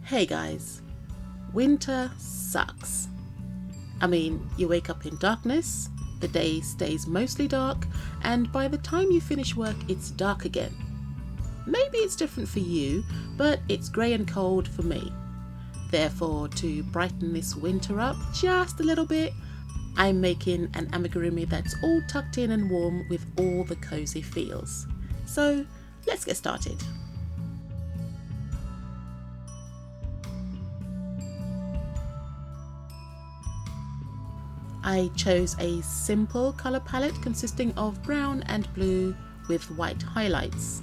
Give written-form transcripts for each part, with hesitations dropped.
Hey guys, winter sucks. I mean, you wake up in darkness, the day stays mostly dark, and by the time you finish work, it's dark again. Maybe it's different for you, but it's grey and cold for me. Therefore, to brighten this winter up just a little bit, I'm making an amigurumi that's all tucked in and warm with all the cozy feels. So let's get started. I chose a simple colour palette consisting of brown and blue with white highlights.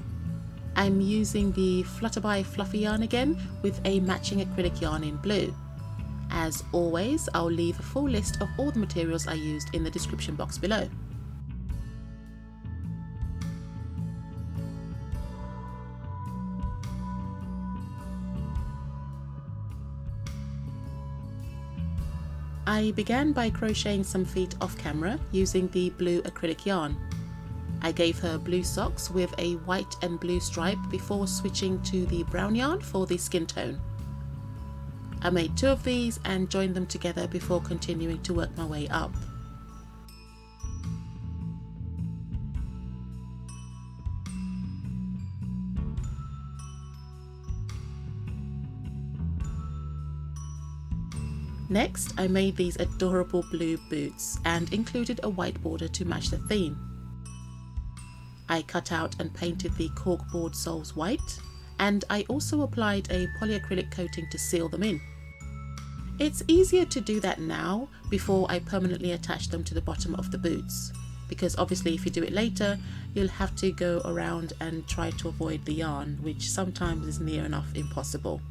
I'm using the Flutterby fluffy yarn again with a matching acrylic yarn in blue. As always, I'll leave a full list of all the materials I used in the description box below. I began by crocheting some feet off camera using the blue acrylic yarn. I gave her blue socks with a white and blue stripe before switching to the brown yarn for the skin tone. I made 2 of these and joined them together before continuing to work my way up. Next, I made these adorable blue boots and included a white border to match the theme. I cut out and painted the corkboard soles white, and I also applied a polyacrylic coating to seal them in. It's easier to do that now before I permanently attach them to the bottom of the boots, because obviously if you do it later, you'll have to go around and try to avoid the yarn, which sometimes is near enough impossible.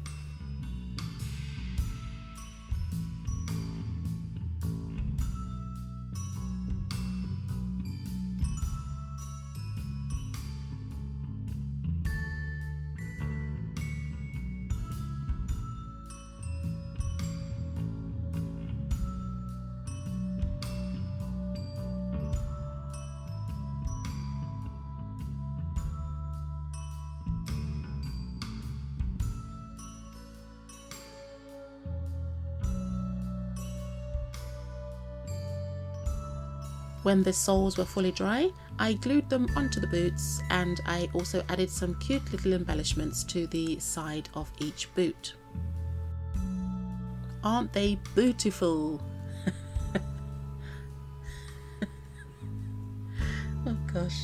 When the soles were fully dry, I glued them onto the boots, and I also added some cute little embellishments to the side of each boot. Aren't they beautiful? Oh gosh.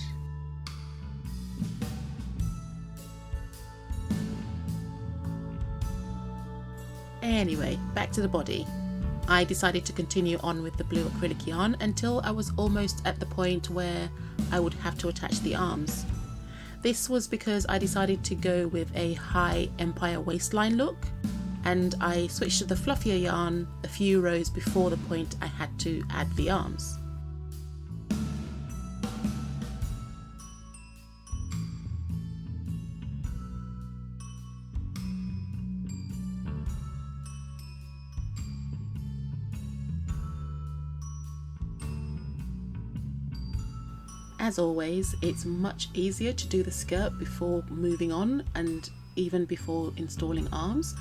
Anyway, back to the body. I decided to continue on with the blue acrylic yarn until I was almost at the point where I would have to attach the arms. This was because I decided to go with a high empire waistline look, and I switched to the fluffier yarn a few rows before the point I had to add the arms. As always, it's much easier to do the skirt before moving on and even before installing arms.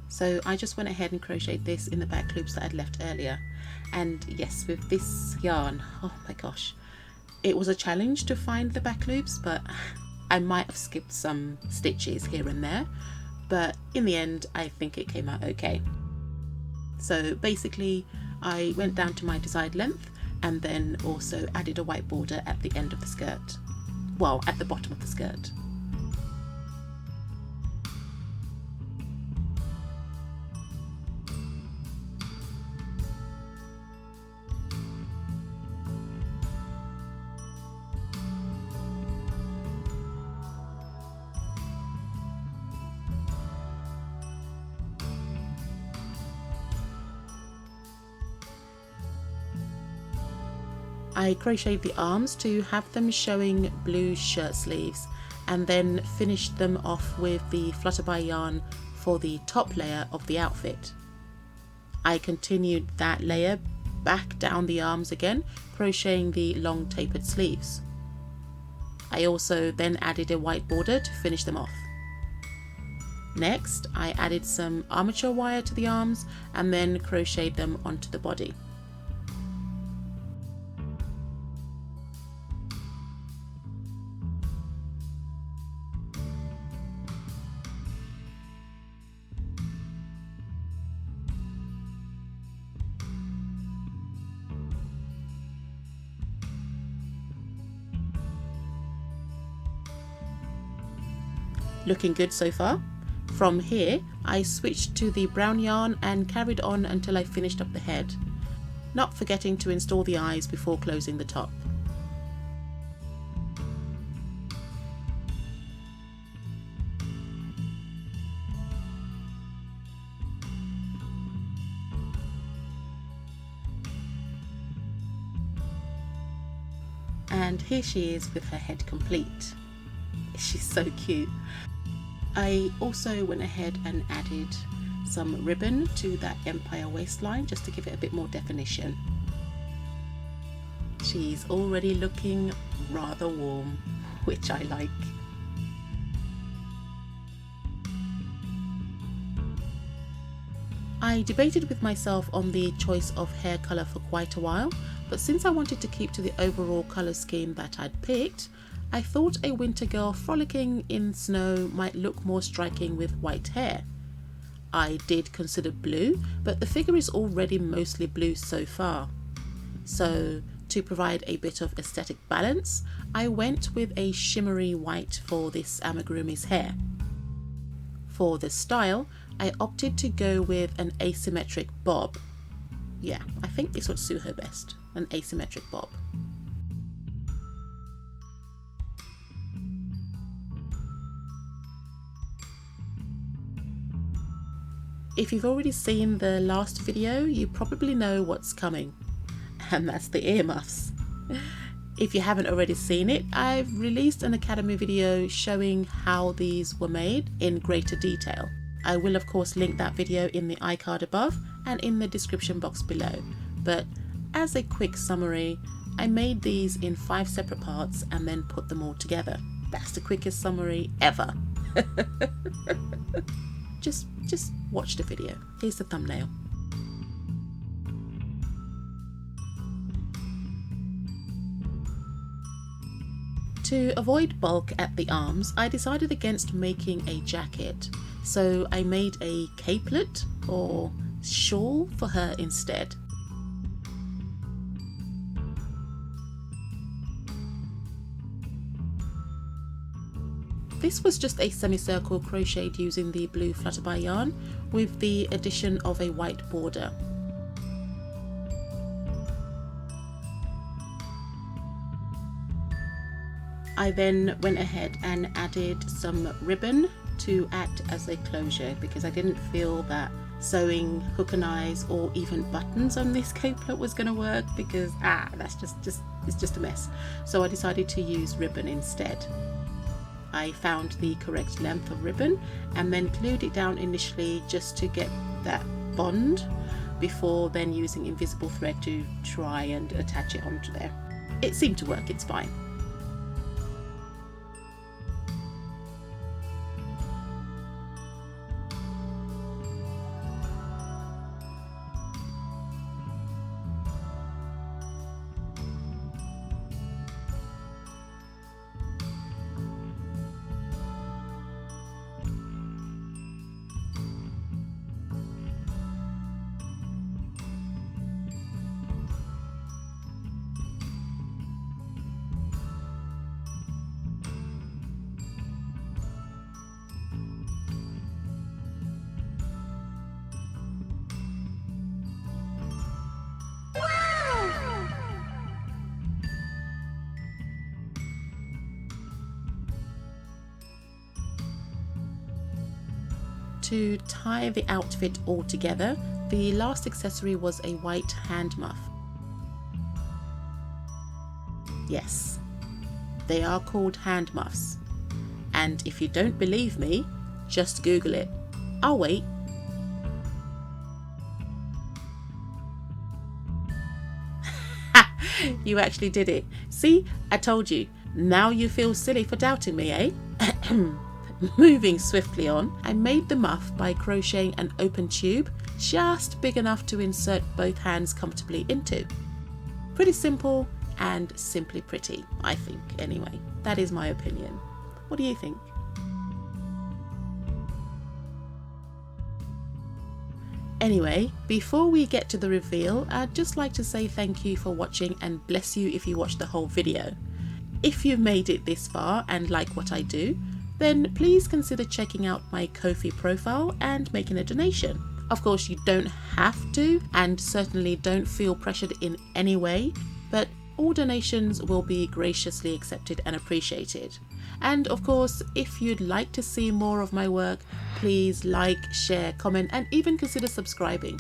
So I just went ahead and crocheted this in the back loops that I'd left earlier. And yes, with this yarn, oh my gosh, it was a challenge to find the back loops, but I might have skipped some stitches here and there. But in the end, I think it came out okay. So basically, I went down to my desired length and then also added a white border at the end of the skirt. Well, at the bottom of the skirt. I crocheted the arms to have them showing blue shirt sleeves, and then finished them off with the Flutterby yarn for the top layer of the outfit. I continued that layer back down the arms again, crocheting the long tapered sleeves. I also then added a white border to finish them off. Next, I added some armature wire to the arms and then crocheted them onto the body. Looking good so far. From here, I switched to the brown yarn and carried on until I finished up the head, not forgetting to install the eyes before closing the top. And here she is with her head complete. She's so cute. I also went ahead and added some ribbon to that empire waistline just to give it a bit more definition. She's already looking rather warm, which I like. I debated with myself on the choice of hair colour for quite a while, but since I wanted to keep to the overall colour scheme that I'd picked, I thought a winter girl frolicking in snow might look more striking with white hair. I did consider blue, but the figure is already mostly blue so far. So to provide a bit of aesthetic balance, I went with a shimmery white for this amigurumi's hair. For the style, I opted to go with an asymmetric bob. Yeah, I think this would suit her best, an asymmetric bob. If you've already seen the last video, you probably know what's coming, and that's the earmuffs. If you haven't already seen it, I've released an Academy video showing how these were made in greater detail. I will of course link that video in the iCard above and in the description box below, but as a quick summary, I made these in 5 separate parts and then put them all together. That's the quickest summary ever. Just watch the video. Here's the thumbnail. To avoid bulk at the arms, I decided against making a jacket, so I made a capelet or shawl for her instead. This was just a semicircle crocheted using the blue Flutterby yarn with the addition of a white border. I then went ahead and added some ribbon to act as a closure because I didn't feel that sewing hook and eyes or even buttons on this capelet was going to work because that's just a mess. So I decided to use ribbon instead. I found the correct length of ribbon and then glued it down initially just to get that bond before then using invisible thread to try and attach it onto there. It seemed to work, it's fine. To tie the outfit all together, the last accessory was a white hand muff. Yes, they are called hand muffs. And if you don't believe me, just Google it. I'll wait. You actually did it. See, I told you. Now you feel silly for doubting me, eh? moving swiftly on, I made the muff by crocheting an open tube just big enough to insert both hands comfortably into. Pretty simple and simply pretty, I think, anyway. That is my opinion. What do you think? Anyway, before we get to the reveal, I'd just like to say thank you for watching and bless you if you watched the whole video. If you've made it this far and like what I do, then please consider checking out my Ko-fi profile and making a donation. Of course, you don't have to, and certainly don't feel pressured in any way, but all donations will be graciously accepted and appreciated. And of course, if you'd like to see more of my work, please like, share, comment, and even consider subscribing.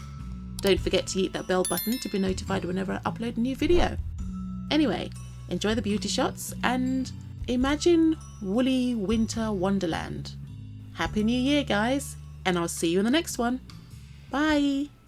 Don't forget to hit that bell button to be notified whenever I upload a new video. Anyway, enjoy the beauty shots and imagine woolly winter wonderland. Happy New Year, guys, and I'll see you in the next one. Bye!